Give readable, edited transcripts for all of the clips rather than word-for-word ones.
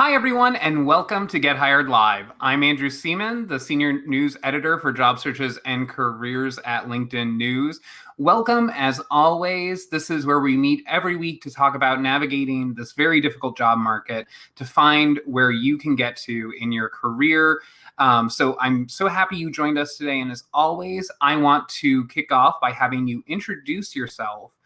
Hi, everyone, and welcome to Get Hired Live. I'm Andrew Seaman, the Senior News Editor for Job Searches and Careers at LinkedIn News. Welcome, as always. This is where we meet every week to talk about navigating this very difficult job market to find where you can get to in your career. So I'm so happy you joined us today. And as always, I want to kick off by having you introduce yourself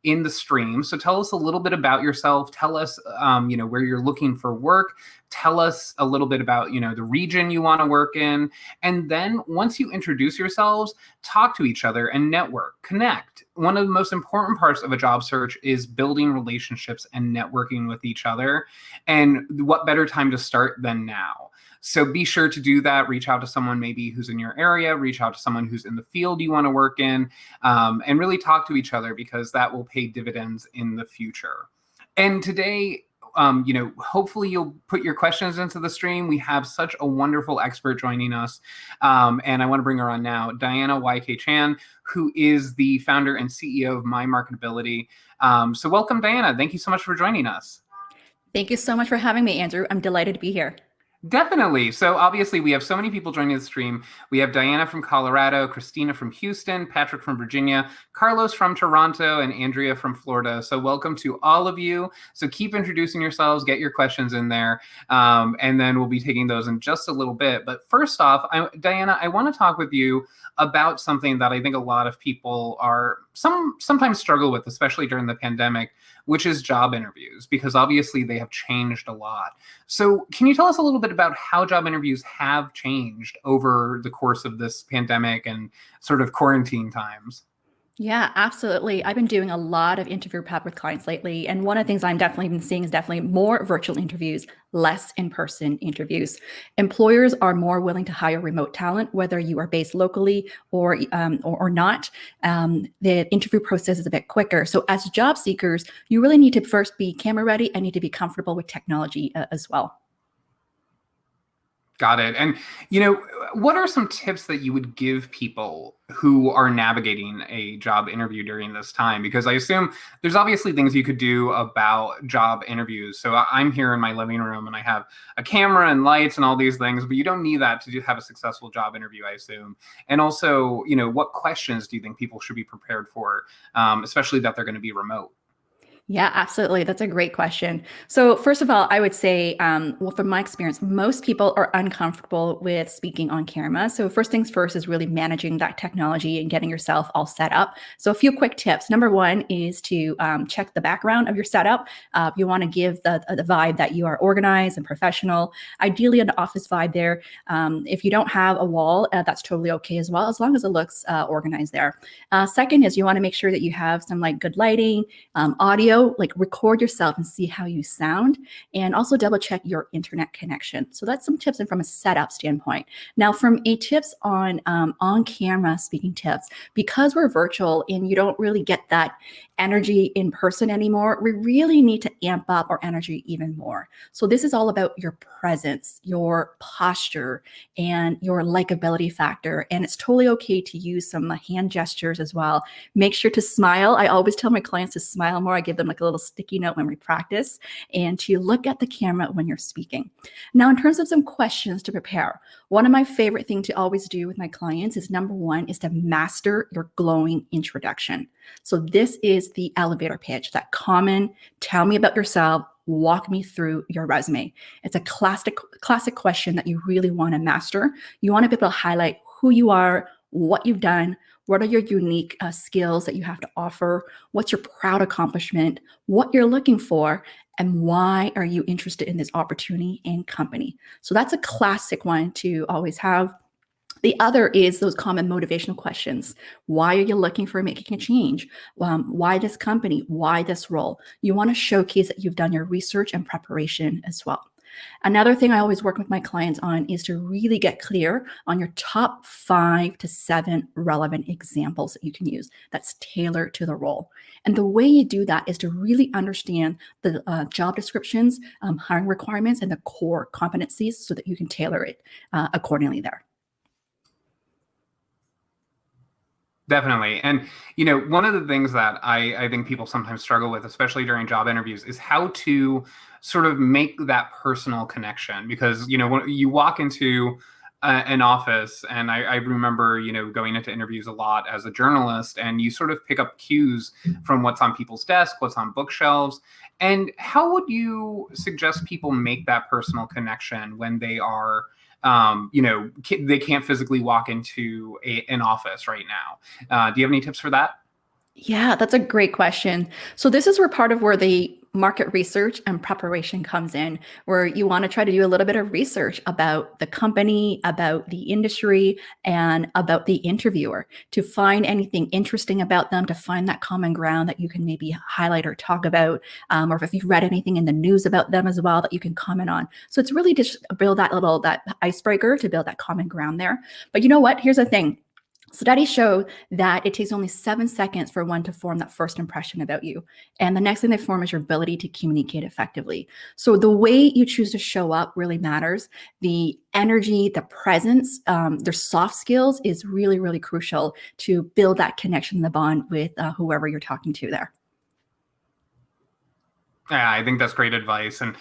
in the stream. So tell us a little bit about yourself. Tell us, where you're looking for work. Tell us a little bit about, the region you want to work in. And then once you introduce yourselves, talk to each other and network, connect. One of the most important parts of a job search is building relationships and networking with each other. And what better time to start than now? So be sure to do that. Reach out to someone maybe who's in your area, reach out to someone who's in the field you want to work in, and really talk to each other because that will pay dividends in the future. And today, hopefully you'll put your questions into the stream. We have such a wonderful expert joining us. And I want to bring her on now, Diana YK Chan, who is the founder and CEO of My Marketability. So welcome, Diana. Thank you so much for joining us. Thank you so much for having me, Andrew. I'm delighted to be here. Definitely. So obviously we have so many people joining the stream. We have Diana from Colorado, Christina from Houston, Patrick from Virginia, Carlos from Toronto, and Andrea from Florida. So welcome to all of you. So keep introducing yourselves, get your questions in there, and then we'll be taking those in just a little bit. But first off, Diana, I want to talk with you about something that I think a lot of people are sometimes struggle with, especially during the pandemic, which is job interviews, because obviously they have changed a lot. So can you tell us a little bit about how job interviews have changed over the course of this pandemic and sort of quarantine times? Yeah, absolutely. I've been doing a lot of interview prep with clients lately. And one of the things I'm definitely been seeing is definitely more virtual interviews, less in-person interviews. Employers are more willing to hire remote talent, whether you are based locally or not. The interview process is a bit quicker. So as job seekers, you really need to first be camera ready and need to be comfortable with technology as well. Got it. And, what are some tips that you would give people who are navigating a job interview during this time? Because I assume there's obviously things you could do about job interviews. So I'm here in my living room and I have a camera and lights and all these things, but you don't need that to have a successful job interview, I assume. And also, what questions do you think people should be prepared for, especially that they're going to be remote? Yeah, absolutely. That's a great question. So first of all, I would say, well, from my experience, most people are uncomfortable with speaking on camera. So first things first is really managing that technology and getting yourself all set up. So a few quick tips. Number one is to check the background of your setup. You want to give the vibe that you are organized and professional, ideally an office vibe there. If you don't have a wall, that's totally okay as well, as long as it looks organized there. Second is you want to make sure that you have some good lighting, audio, like record yourself and see how you sound, and also double check your internet connection. So that's some tips and from a setup standpoint. Now from a tips on camera speaking tips, because we're virtual and you don't really get that energy in person anymore, we really need to amp up our energy even more. So this is all about your presence, your posture, and your likability factor. And it's totally okay to use some hand gestures as well. Make sure to smile. I always tell my clients to smile more. I give them a little sticky note when we practice, and to look at the camera when you're speaking. Now, in terms of some questions to prepare, one of my favorite things to always do with my clients is number one is to master your glowing introduction. So this is the elevator pitch, that common, tell me about yourself, walk me through your resume. It's a classic question that you really want to master. You want to be able to highlight who you are, what you've done, what are your unique skills that you have to offer, what's your proud accomplishment, what you're looking for, and why are you interested in this opportunity and company. So that's a classic one to always have. The other is those common motivational questions. Why are you looking for making a change? Why this company? Why this role? You want to showcase that you've done your research and preparation as well. Another thing I always work with my clients on is to really get clear on your top 5 to 7 relevant examples that you can use that's tailored to the role. And the way you do that is to really understand the job descriptions, hiring requirements, and the core competencies so that you can tailor it accordingly there. Definitely. And, one of the things that I think people sometimes struggle with, especially during job interviews, is how to sort of make that personal connection. Because, when you walk into an office, and I remember, going into interviews a lot as a journalist, and you sort of pick up cues from what's on people's desk, what's on bookshelves. And how would you suggest people make that personal connection when they are they can't physically walk into an office right now? Do you have any tips for that? Yeah, that's a great question. So this is where the market research and preparation comes in, where you want to try to do a little bit of research about the company, about the industry, and about the interviewer to find anything interesting about them, to find that common ground that you can maybe highlight or talk about, or if you've read anything in the news about them as well that you can comment on. So it's really just build that icebreaker to build that common ground there. But you know what? Here's the thing. Studies show that it takes only 7 seconds for one to form that first impression about you. And the next thing they form is your ability to communicate effectively. So the way you choose to show up really matters. The energy, the presence, their soft skills is really, really crucial to build that connection, the bond with whoever you're talking to there. Yeah, I think that's great advice. And,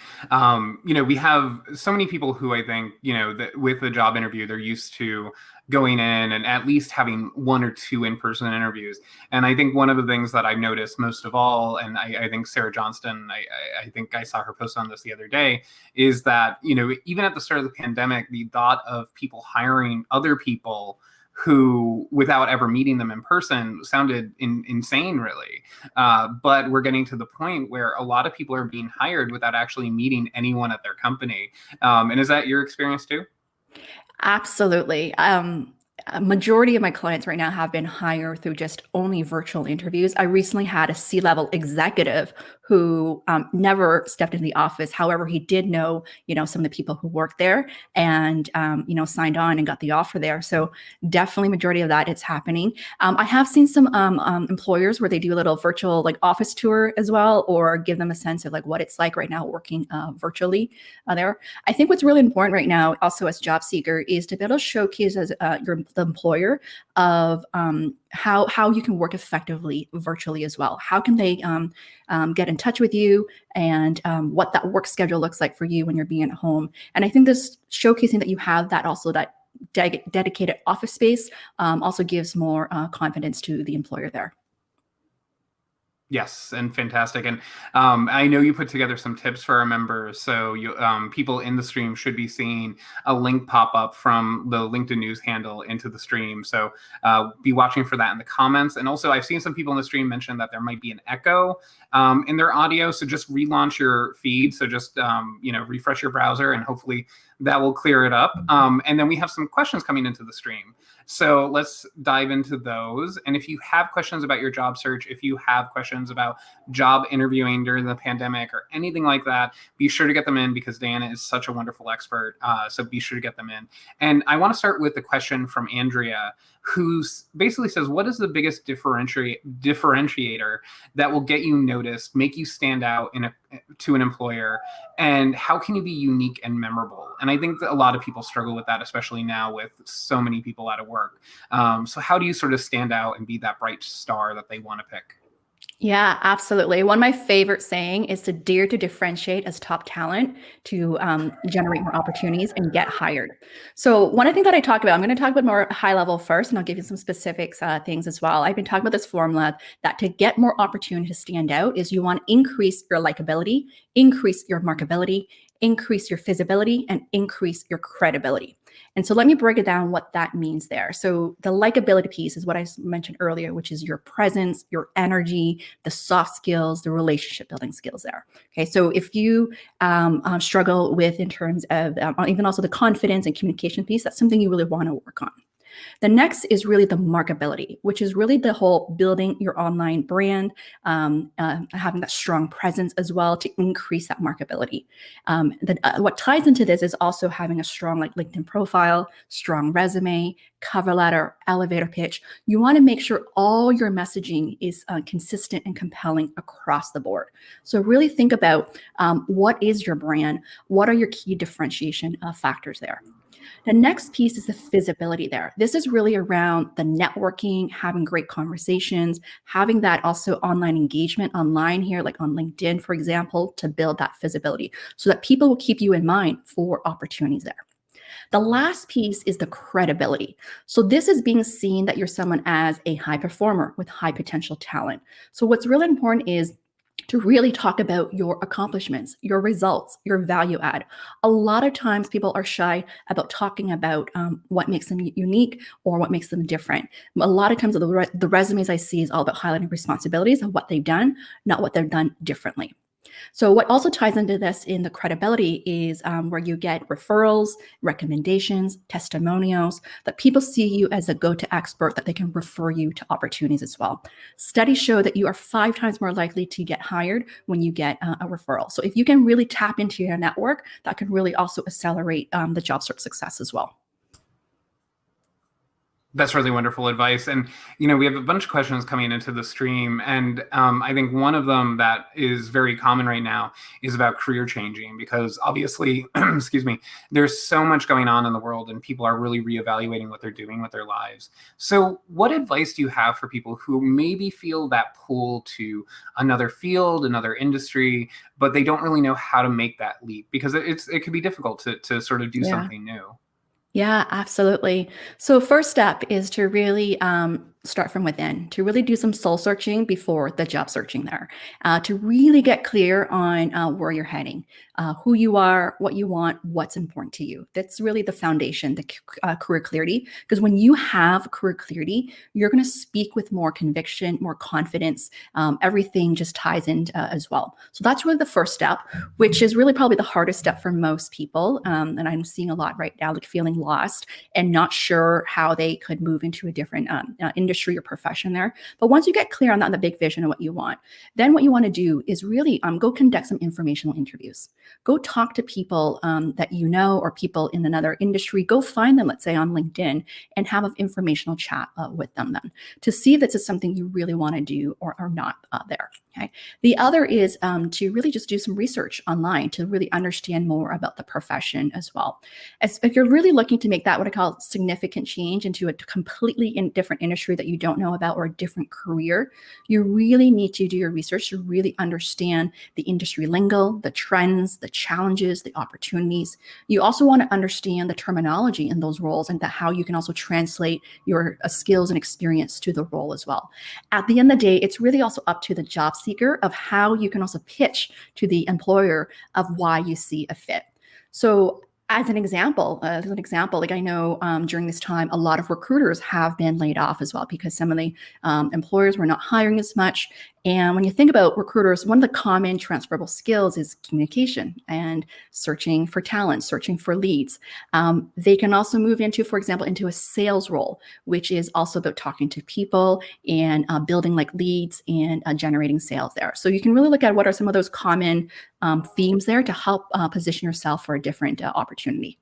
we have so many people who I think, that with the job interview, they're used to going in and at least having one or two in-person interviews. And I think one of the things that I've noticed most of all, and I think Sarah Johnston, I think I saw her post on this the other day, is that, even at the start of the pandemic, the thought of people hiring other people who, without ever meeting them in person, sounded insane, really. But we're getting to the point where a lot of people are being hired without actually meeting anyone at their company. And is that your experience too? Absolutely. A majority of my clients right now have been hired through just only virtual interviews. I recently had a C-level executive who never stepped into the office. However, he did know, some of the people who work there and, signed on and got the offer there. So definitely majority of that it's happening. I have seen some employers where they do a little virtual like office tour as well, or give them a sense of like what it's like right now working virtually there. I think what's really important right now, also as job seeker, is to be able to showcase as the employer of how you can work effectively virtually as well. How can they get in touch with you, and what that work schedule looks like for you when you're being at home. And I think this showcasing that you have that also that dedicated office space also gives more confidence to the employer there. Yes, and fantastic. And I know you put together some tips for our members. So people in the stream should be seeing a link pop up from the LinkedIn News handle into the stream. So be watching for that in the comments. And also, I've seen some people in the stream mention that there might be an echo in their audio. So just relaunch your feed. So just refresh your browser, and hopefully that will clear it up. And then we have some questions coming into the stream. So let's dive into those. And if you have questions about your job search, if you have questions about job interviewing during the pandemic or anything like that, be sure to get them in, because Diana is such a wonderful expert. So be sure to get them in. And I want to start with the question from Andrea, who basically says, what is the biggest differentiator that will get you noticed, make you stand out to an employer, and how can you be unique and memorable? And I think that a lot of people struggle with that, especially now with so many people out of work. So how do you sort of stand out and be that bright star that they want to pick? Yeah, absolutely. One of my favorite saying is to dare to differentiate as top talent to generate more opportunities and get hired. So one of the things that I talk about, I'm going to talk about more high level first, and I'll give you some specifics things as well. I've been talking about this formula that to get more opportunity to stand out is you want to increase your likability, increase your marketability, increase your visibility, and increase your credibility. And so let me break it down what that means there. So the likability piece is what I mentioned earlier, which is your presence, your energy, the soft skills, the relationship building skills there. Okay, so if you struggle with in terms of even also the confidence and communication piece, that's something you really want to work on. The next is really the marketability, which is really the whole building your online brand, having that strong presence as well to increase that marketability. What ties into this is also having a strong like LinkedIn profile, strong resume, cover letter, elevator pitch. You want to make sure all your messaging is consistent and compelling across the board. So really think about what is your brand? What are your key differentiation factors there? The next piece is the visibility there. This is really around the networking, having great conversations, having that also online engagement online here, like on LinkedIn, for example, to build that visibility so that people will keep you in mind for opportunities there. The last piece is the credibility. So this is being seen that you're someone as a high performer with high potential talent. So what's really important is to really talk about your accomplishments, your results, your value add. A lot of times people are shy about talking about what makes them unique or what makes them different. A lot of times the resumes I see is all about highlighting responsibilities of what they've done, not what they've done differently. So what also ties into this in the credibility is where you get referrals, recommendations, testimonials, that people see you as a go-to expert, that they can refer you to opportunities as well. Studies show that you are 5 times more likely to get hired when you get a referral. So if you can really tap into your network, that can really also accelerate the job search success as well. That's really wonderful advice. And, we have a bunch of questions coming into the stream. And I think one of them that is very common right now is about career changing, because obviously, excuse me, there's so much going on in the world and people are really reevaluating what they're doing with their lives. So what advice do you have for people who maybe feel that pull to another field, another industry, but they don't really know how to make that leap? Because it can be difficult to sort of do something new. Yeah, absolutely. So first step is to really start from within, to really do some soul searching before the job searching there, to really get clear on where you're heading, who you are, what you want, what's important to you. That's really the foundation, the career clarity. Because when you have career clarity, you're going to speak with more conviction, more confidence. Everything just ties in as well. So that's really the first step, which is really probably the hardest step for most people. And I'm seeing a lot right now, like feeling lost and not sure how they could move into a different industry or profession there. But once you get clear on that, and the big vision of what you want, then what you want to do is really go conduct some informational interviews. Go talk to people that you know, or people in another industry. Go find them, let's say on LinkedIn, and have an informational chat with them then to see if this is something you really want to do or not there. Okay. The other is to really just do some research online to really understand more about the profession as well. If you're really looking to make that what I call significant change into a completely different industry that you don't know about, or a different career, you really need to do your research to really understand the industry lingo, the trends, the challenges, the opportunities. You also want to understand the terminology in those roles and how you can also translate your skills and experience to the role as well. At the end of the day, it's really also up to the job seeker of how you can also pitch to the employer of why you see a fit. So as an example, like I know during this time, a lot of recruiters have been laid off as well, because some of the employers were not hiring as much. And when you think about recruiters, one of the common transferable skills is communication and searching for talent, searching for leads. They can also move into, for example, into a sales role, which is also about talking to people and building like leads and generating sales there. So you can really look at what are some of those common themes there to help position yourself for a different opportunity.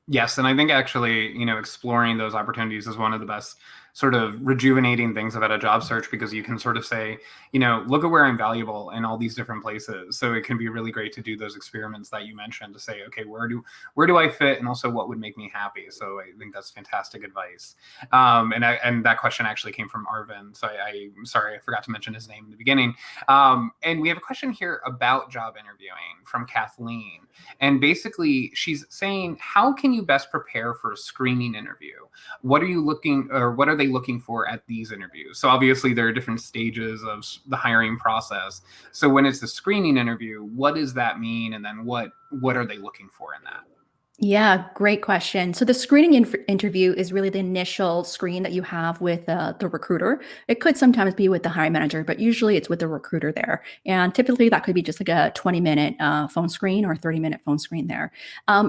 Yes, and I think actually, exploring those opportunities is one of the best sort of rejuvenating things about a job search, because you can sort of say, look at where I'm valuable in all these different places. So it can be really great to do those experiments that you mentioned to say, okay, where do I fit, and also what would make me happy. So I think that's fantastic advice. And that question actually came from Arvin. So I'm sorry, I forgot to mention his name in the beginning. And we have a question here about job interviewing from Kathleen. And basically, she's saying, how can you best prepare for a screening interview? What are they looking for at these interviews? So obviously there are different stages of the hiring process. So when it's the screening interview, what does that mean? And then what are they looking for in that? Yeah, great question. So the screening interview is really the initial screen that you have with the recruiter. It could sometimes be with the hiring manager, but usually it's with the recruiter there. And typically that could be just like a 20-minute phone screen or a 30-minute phone screen there.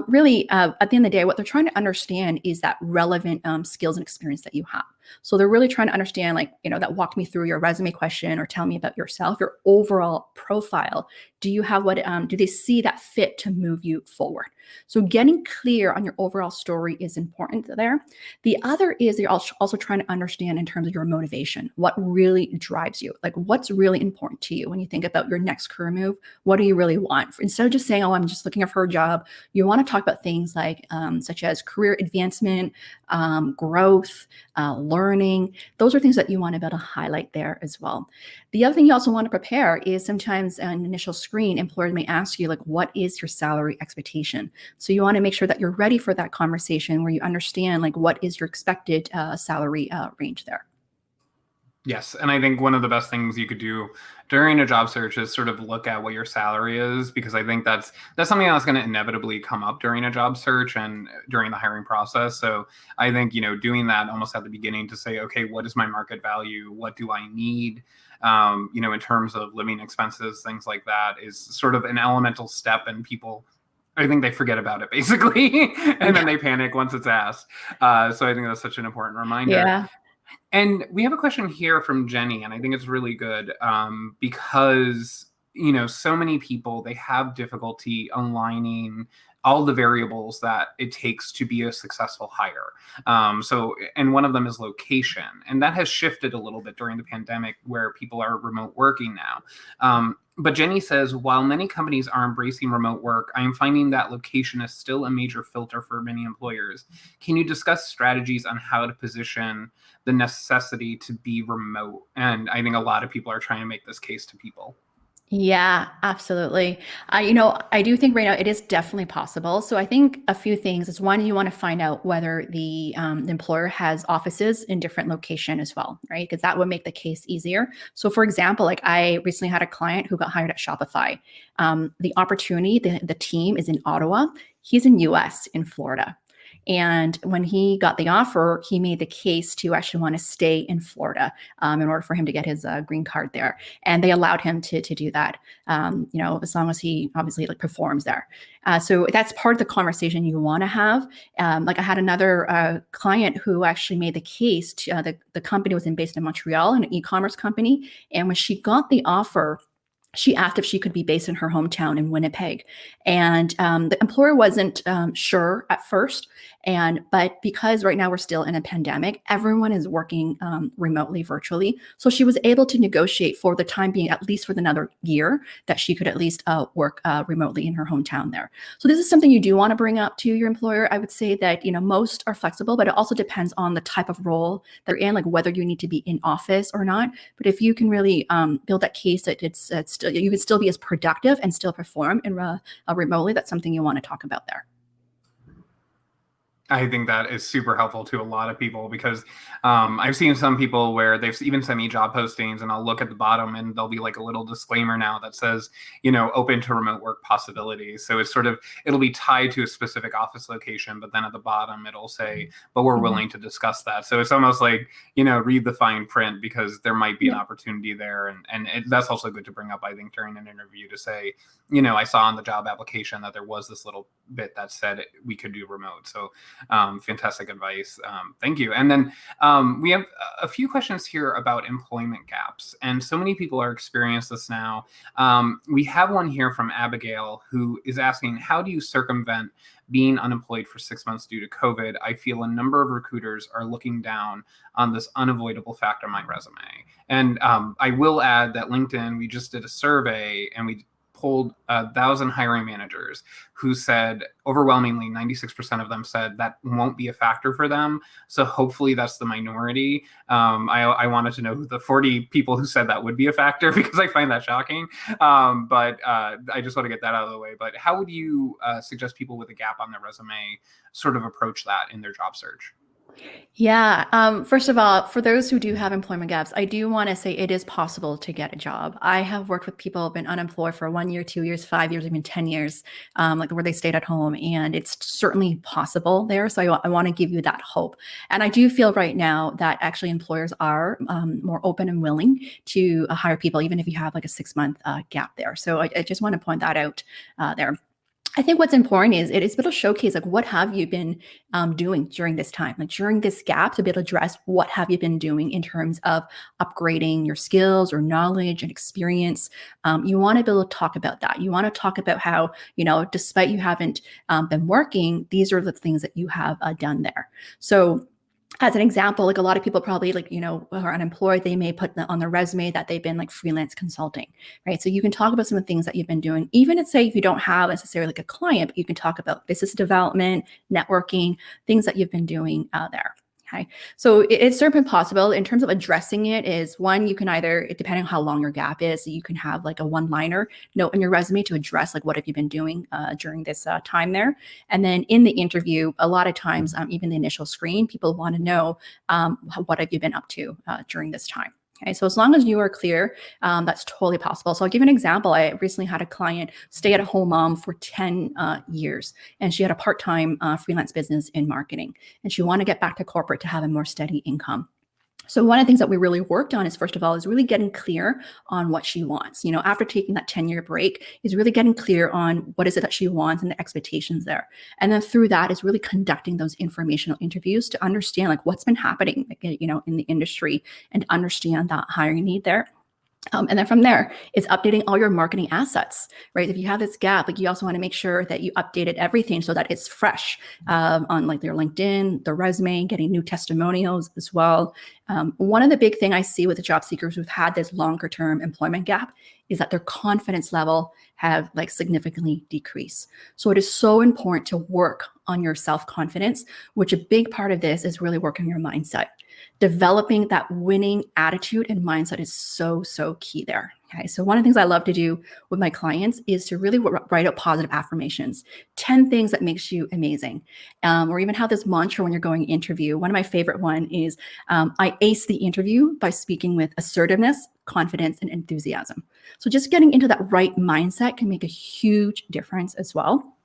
Really, at the end of the day, what they're trying to understand is that relevant skills and experience that you have. So they're really trying to understand, like, that walk me through your resume question or tell me about yourself, your overall profile. Do you have do they see that fit to move you forward? So getting clear on your overall story is important there. The other is they're also trying to understand in terms of your motivation, what really drives you, like what's really important to you when you think about your next career move. What do you really want? Instead of just saying, oh, I'm just looking for a job, you want to talk about things like such as career advancement, growth, learning. Those are things that you want to be able to highlight there as well. The other thing you also want to prepare is sometimes an initial screen, employers may ask you, like, what is your salary expectation? So you want to make sure that you're ready for that conversation where you understand, like, what is your expected salary range there. Yes, and I think one of the best things you could do during a job search is sort of look at what your salary is, because I think that's something that's going to inevitably come up during a job search and during the hiring process. So I think, doing that almost at the beginning to say, okay, what is my market value? What do I need? In terms of living expenses, things like that is sort of an elemental step, and people, I think they forget about it basically, and then they panic once it's asked. So I think that's such an important reminder. Yeah. And we have a question here from Jenny, and I think it's really good because, so many people, they have difficulty aligning all the variables that it takes to be a successful hire. And one of them is location. And that has shifted a little bit during the pandemic where people are remote working now. But Jenny says, while many companies are embracing remote work, I am finding that location is still a major filter for many employers. Can you discuss strategies on how to position the necessity to be remote? And I think a lot of people are trying to make this case to people. Yeah, absolutely. I do think right now it is definitely possible. So I think a few things is, one, you want to find out whether the employer has offices in different location as well, right? Because that would make the case easier. So for example, like I recently had a client who got hired at Shopify. The opportunity, the team is in Ottawa. He's in US, in Florida. And when he got the offer, he made the case to actually want to stay in Florida in order for him to get his green card there. And they allowed him to do that, as long as he obviously like performs there. So that's part of the conversation you want to have. Like I had another client who actually made the case to the company was based in Montreal, an e-commerce company. And when she got the offer, she asked if she could be based in her hometown in Winnipeg. And the employer wasn't sure at first. But because right now we're still in a pandemic, everyone is working remotely, virtually. So she was able to negotiate for the time being, at least for another year, that she could at least work remotely in her hometown there. So this is something you do want to bring up to your employer. I would say that, most are flexible, but it also depends on the type of role they're in, like whether you need to be in office or not. But if you can really build that case that you can still be as productive and still perform in remotely, that's something you want to talk about there. I think that is super helpful to a lot of people, because I've seen some people where they've even sent me job postings, and I'll look at the bottom and there'll be like a little disclaimer now that says, open to remote work possibilities. So it'll be tied to a specific office location, but then at the bottom it'll say, but we're willing to discuss that. So it's almost like, read the fine print, because there might be an opportunity there. And that's also good to bring up, I think, during an interview, to say, I saw on the job application that there was this little bit that said we could do remote. So fantastic advice. Thank you. And then we have a few questions here about employment gaps. And so many people are experiencing this now. We have one here from Abigail, who is asking, how do you circumvent being unemployed for 6 months due to COVID? I feel a number of recruiters are looking down on this unavoidable fact on my resume. And I will add that LinkedIn, we just did a survey, and we polled 1,000 hiring managers who said overwhelmingly 96% of them said that won't be a factor for them. So hopefully that's the minority. I wanted to know who the 40 people who said that would be a factor, because I find that shocking. But I just want to get that out of the way. But how would you suggest people with a gap on their resume sort of approach that in their job search? Yeah. First of all, for those who do have employment gaps, I do want to say it is possible to get a job. I have worked with people who've been unemployed for 1 year, 2 years, 5 years, even 10 years, like where they stayed at home, and it's certainly possible there. So I want to give you that hope. And I do feel right now that actually employers are more open and willing to hire people, even if you have like a 6-month gap there. So I just want to point that out there. I think what's important is it is able to showcase like what have you been doing during this time, like during this gap, to be able to address what have you been doing in terms of upgrading your skills or knowledge and experience. You want to be able to talk about that. You want to talk about how, despite you haven't been working, these are the things that you have done there. So as an example, like a lot of people probably who are unemployed, they may put on their resume that they've been like freelance consulting, right? So you can talk about some of the things that you've been doing, even if say if you don't have necessarily like a client, but you can talk about business development, networking, things that you've been doing there. Okay. So it's certainly possible in terms of addressing it is one, you can either, depending on how long your gap is, you can have like a one-liner note in your resume to address like what have you been doing during this time there. And then in the interview, a lot of times, even the initial screen, people want to know what have you been up to during this time. Okay, so as long as you are clear, that's totally possible. So I'll give you an example. I recently had a client, stay-at-home mom for 10 years, and she had a part-time freelance business in marketing, and she wanted to get back to corporate to have a more steady income. So one of the things that we really worked on is, first of all, is really getting clear on what she wants. After taking that 10-year break, is really getting clear on what is it that she wants and the expectations there. And then through that is really conducting those informational interviews to understand like what's been happening, in the industry, and understand that hiring need there. And then from there, it's updating all your marketing assets, right? If you have this gap, like you also want to make sure that you updated everything so that it's fresh on like their LinkedIn, their resume, getting new testimonials as well. One of the big thing I see with the job seekers who've had this longer term employment gap is that their confidence level have like significantly decreased. So it is so important to work on your self-confidence, which a big part of this is really working on your mindset. Developing that winning attitude and mindset is so, so key there. Okay. So one of the things I love to do with my clients is to really write out positive affirmations, 10 things that makes you amazing. Or even have this mantra when you're going to interview. One of my favorite one is, I ace the interview by speaking with assertiveness, confidence, and enthusiasm. So just getting into that right mindset can make a huge difference as well.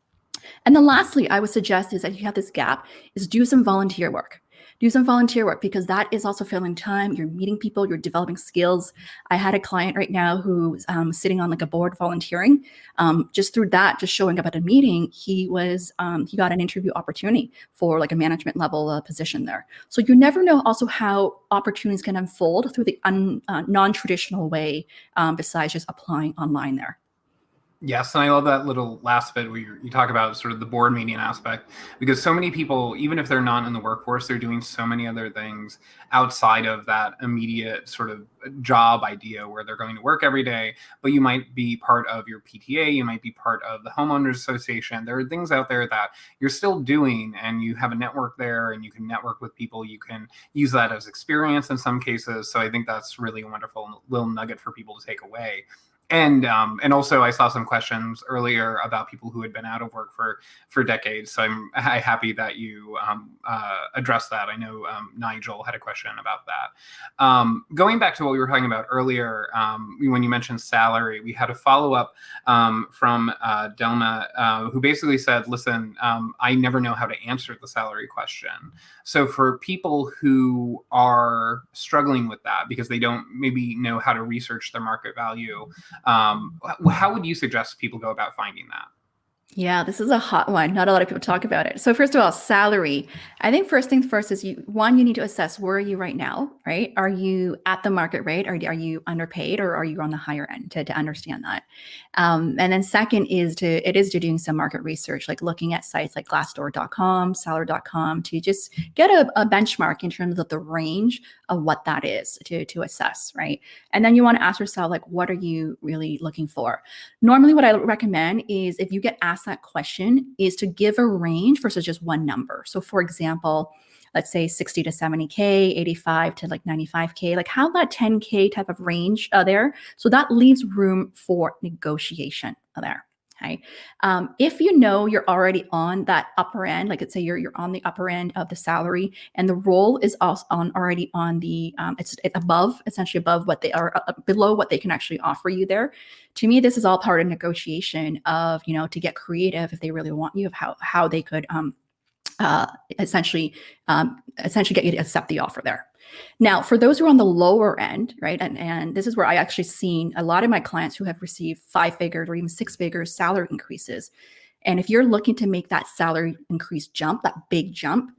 And then lastly, I would suggest is that if you have this gap, is do some volunteer work. Do some volunteer work because that is also filling time. You're meeting people, you're developing skills. I had a client right now who's sitting on like a board volunteering. Just through that, just showing up at a meeting, he got an interview opportunity for like a management level position there. So you never know also how opportunities can unfold through the non-traditional way besides just applying online there. Yes, and I love that little last bit where you talk about sort of the board meeting aspect, because so many people, even if they're not in the workforce, they're doing so many other things outside of that immediate sort of job idea where they're going to work every day. But you might be part of your PTA, you might be part of the homeowners association. There are things out there that you're still doing, and you have a network there, and you can network with people. You can use that as experience in some cases. So I think that's really a wonderful little nugget for people to take away. And also, I saw some questions earlier about people who had been out of work for decades. So I'm happy that you addressed that. I know Nigel had a question about that. Going back to what we were talking about earlier, when you mentioned salary, we had a follow-up from Delma who basically said, listen, I never know how to answer the salary question. So for people who are struggling with that because they don't maybe know how to research their market value, how would you suggest people go about finding that? Yeah, this is a hot one. Not a lot of people talk about it. So first of all, salary. I think first things first is you need to assess where are you right now, right? Are you at the market rate? Are you underpaid, or are you on the higher end to understand that? And then second is to doing some market research, like looking at sites like glassdoor.com, salary.com to just get a benchmark in terms of the range of what that is to assess, right? And then you want to ask yourself, like, what are you really looking for? Normally, what I recommend is if you get asked that question is to give a range versus just one number. So for example, let's say 60 to 70K, 85 to like 95K, like have that 10K type of range there. So that leaves room for negotiation there. Okay. If you know you're already on that upper end, like let's say you're on the upper end of the salary, and the role is also already on the it's essentially above what they are, below what they can actually offer you there. To me, this is all part of negotiation of to get creative if they really want you, of how they could essentially get you to accept the offer there. Now, for those who are on the lower end, right, and this is where I actually seen a lot of my clients who have received 5 figures or even 6 figures salary increases. And if you're looking to make that salary increase jump, that big jump,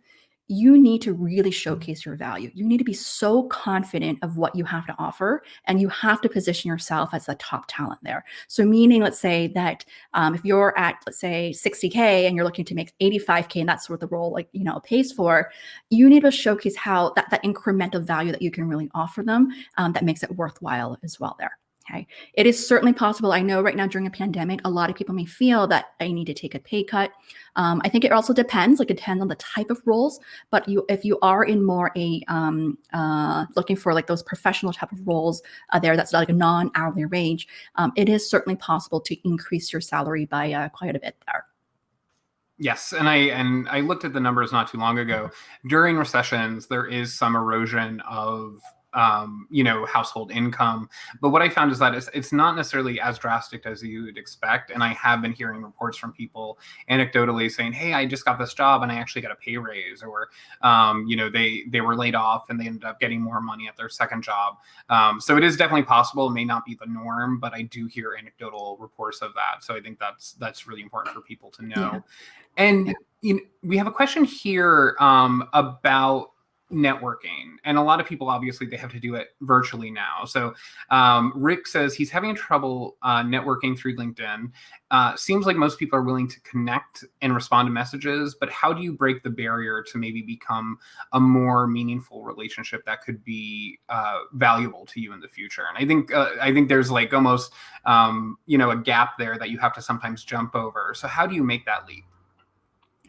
you need to really showcase your value. You need to be so confident of what you have to offer, and you have to position yourself as the top talent there. So meaning, let's say that if you're at, let's say 60K and you're looking to make 85K, and that's what the role pays for, you need to showcase how that incremental value that you can really offer them, that makes it worthwhile as well there. Okay. It is certainly possible. I know right now during a pandemic, a lot of people may feel that I need to take a pay cut. I think it also depends, it depends on the type of roles, but if you are in more looking for like those professional type of roles there, that's like a non-hourly range, it is certainly possible to increase your salary by quite a bit there. Yes, and I looked at the numbers not too long ago. During recessions, there is some erosion of household income. But what I found is that it's not necessarily as drastic as you would expect. And I have been hearing reports from people anecdotally saying, hey, I just got this job and I actually got a pay raise, or, they were laid off and they ended up getting more money at their second job. So it is definitely possible. It may not be the norm, but I do hear anecdotal reports of that. So I think that's really important for people to know. Yeah. And we have a question here about networking, and a lot of people obviously they have to do it virtually now. So Rick says he's having trouble networking through LinkedIn. Seems like most people are willing to connect and respond to messages, but how do you break the barrier to maybe become a more meaningful relationship that could be valuable to you in the future? And I think there's like almost a gap there that you have to sometimes jump over. So how do you make that leap?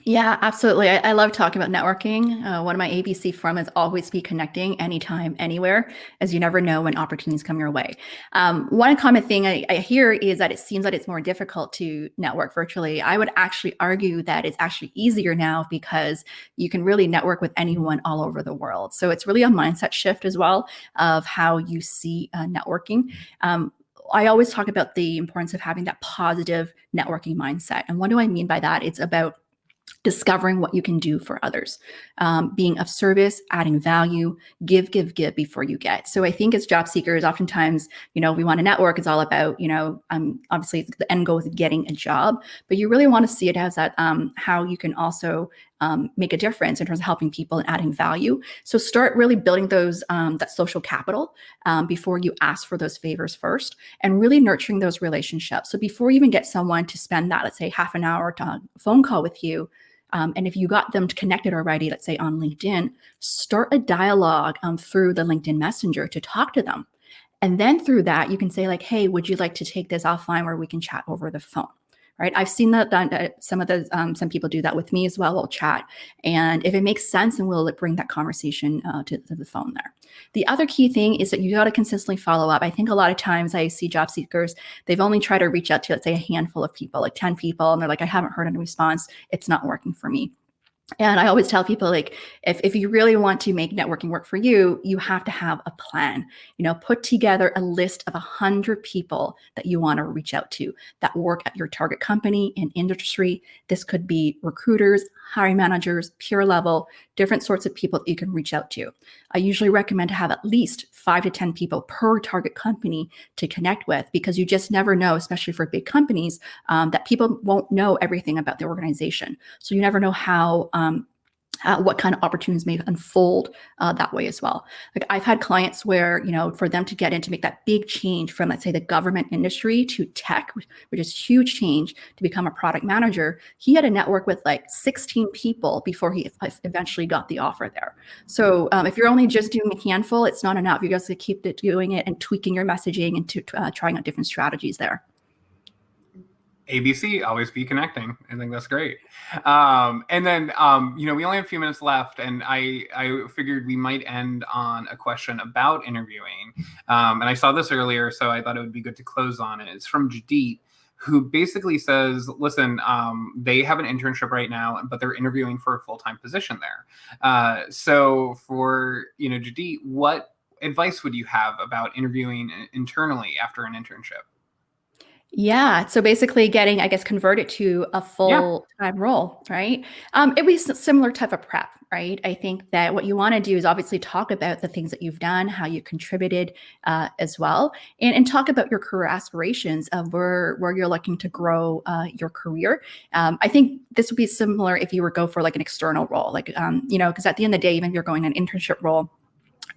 Yeah, absolutely. I love talking about networking. One of my ABC from is always be connecting anytime, anywhere, as you never know when opportunities come your way. One common thing I hear is that it seems that it's more difficult to network virtually. I would actually argue that it's actually easier now because you can really network with anyone all over the world. So it's really a mindset shift as well of how you see networking. I always talk about the importance of having that positive networking mindset. And what do I mean by that? It's about discovering what you can do for others, being of service, adding value, give before you get. So I think as job seekers, oftentimes, we want to network. It's all about, obviously the end goal is getting a job, but you really want to see it as that, how you can also make a difference in terms of helping people and adding value. So start really building those, that social capital before you ask for those favors first, and really nurturing those relationships. So before you even get someone to spend that, let's say half an hour to phone call with you, and if you got them connected already, let's say on LinkedIn, start a dialogue through the LinkedIn Messenger to talk to them. And then through that, you can say like, hey, would you like to take this offline where we can chat over the phone? Right? I've seen that some people do that with me as well. We'll chat. And if it makes sense, then we'll bring that conversation to the phone there. The other key thing is that you got to consistently follow up. I think a lot of times I see job seekers, they've only tried to reach out to, let's say, a handful of people, like 10 people, and they're like, I haven't heard any response. It's not working for me. And I always tell people, like, if you really want to make networking work for you, you have to have a plan. Put together a list of 100 people that you want to reach out to that work at your target company and industry. This could be recruiters, hiring managers, peer level, different sorts of people that you can reach out to. I usually recommend to have at least 5 to 10 people per target company to connect with, because you just never know, especially for big companies, that people won't know everything about the organization. So you never know how what kind of opportunities may unfold that way as well. Like I've had clients where, for them to get in to make that big change from, let's say, the government industry to tech, which is huge change, to become a product manager, he had to network with like 16 people before he eventually got the offer there. So if you're only just doing a handful, it's not enough. You just have to keep doing it and tweaking your messaging and trying out different strategies there. ABC, always be connecting. I think that's great. And then, we only have a few minutes left, and I figured we might end on a question about interviewing. And I saw this earlier, so I thought it would be good to close on it. It's from Jadit, who basically says, listen, they have an internship right now, but they're interviewing for a full-time position there. So for, Jadit, what advice would you have about interviewing internally after an internship? Yeah. So basically getting, I guess, converted to a Yeah. full-time role, right? It was a similar type of prep, right? I think that what you want to do is obviously talk about the things that you've done, how you contributed as well, and talk about your career aspirations of where you're looking to grow your career. I think this would be similar if you were go for like an external role, like, because at the end of the day, even if you're going an internship role,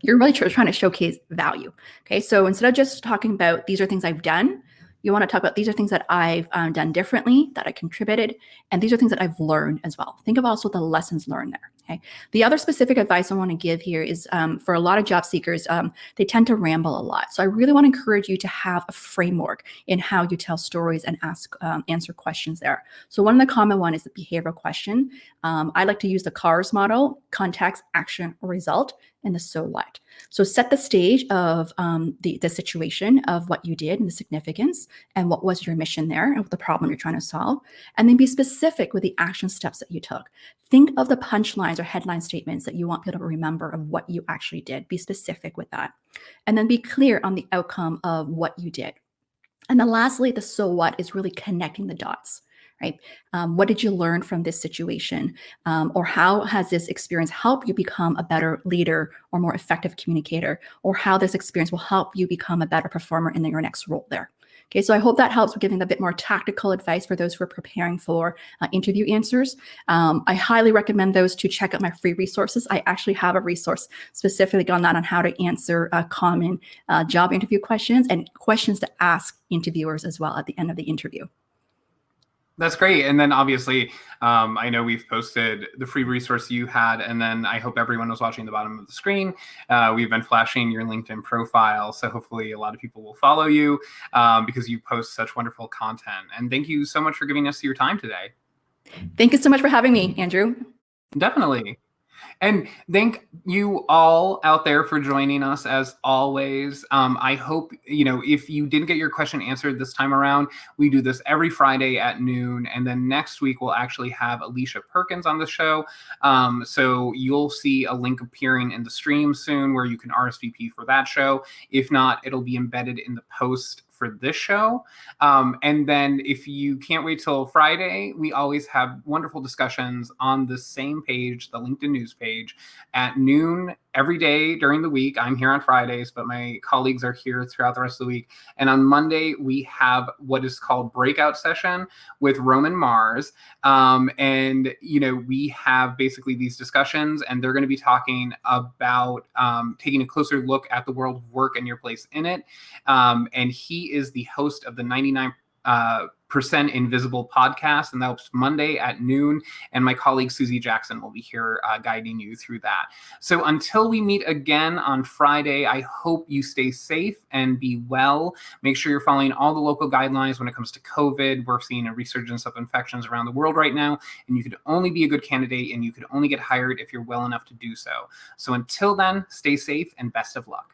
you're really trying to showcase value. Okay. So instead of just talking about these are things I've done, you want to talk about these are things that I've done differently, that I contributed, and these are things that I've learned as well. Think of also the lessons learned there. Okay. The other specific advice I want to give here is for a lot of job seekers, they tend to ramble a lot. So I really want to encourage you to have a framework in how you tell stories and answer questions there. So one of the common one is the behavioral question. I like to use the CARS model: context, action, or result, and the so what. So set the stage of the situation of what you did and the significance and what was your mission there and the problem you're trying to solve. And then be specific with the action steps that you took. Think of the punchlines or headline statements that you want people to remember of what you actually did. Be specific with that. And then be clear on the outcome of what you did. And then lastly, the so what is really connecting the dots, right? What did you learn from this situation? Or how has this experience helped you become a better leader or more effective communicator? Or how this experience will help you become a better performer in your next role there? Okay, so I hope that helps with giving a bit more tactical advice for those who are preparing for interview answers. I highly recommend those to check out my free resources. I actually have a resource specifically on that, on how to answer common job interview questions and questions to ask interviewers as well at the end of the interview. That's great. And then obviously, I know we've posted the free resource you had, and then I hope everyone was watching the bottom of the screen. We've been flashing your LinkedIn profile, so hopefully a lot of people will follow you because you post such wonderful content. And thank you so much for giving us your time today. Thank you so much for having me, Andrew. Definitely. And thank you all out there for joining us as always. I hope, if you didn't get your question answered this time around, we do this every Friday at noon. And then next week, we'll actually have Alicia Perkins on the show. So you'll see a link appearing in the stream soon where you can RSVP for that show. If not, it'll be embedded in the post for this show. And then if you can't wait till Friday, we always have wonderful discussions on the same page, the LinkedIn news page, at noon every day during the week. I'm here on Fridays, but my colleagues are here throughout the rest of the week. And on Monday, we have what is called breakout session with Roman Mars. And, we have basically these discussions, and they're going to be talking about taking a closer look at the world of work and your place in it. And he is the host of the 99% Invisible podcast, and that's Monday at noon. And my colleague Susie Jackson will be here guiding you through that. So until we meet again on Friday, I hope you stay safe and be well. Make sure you're following all the local guidelines when it comes to COVID. We're seeing a resurgence of infections around the world right now, and you could only be a good candidate and you could only get hired if you're well enough to do so. So until then, stay safe and best of luck.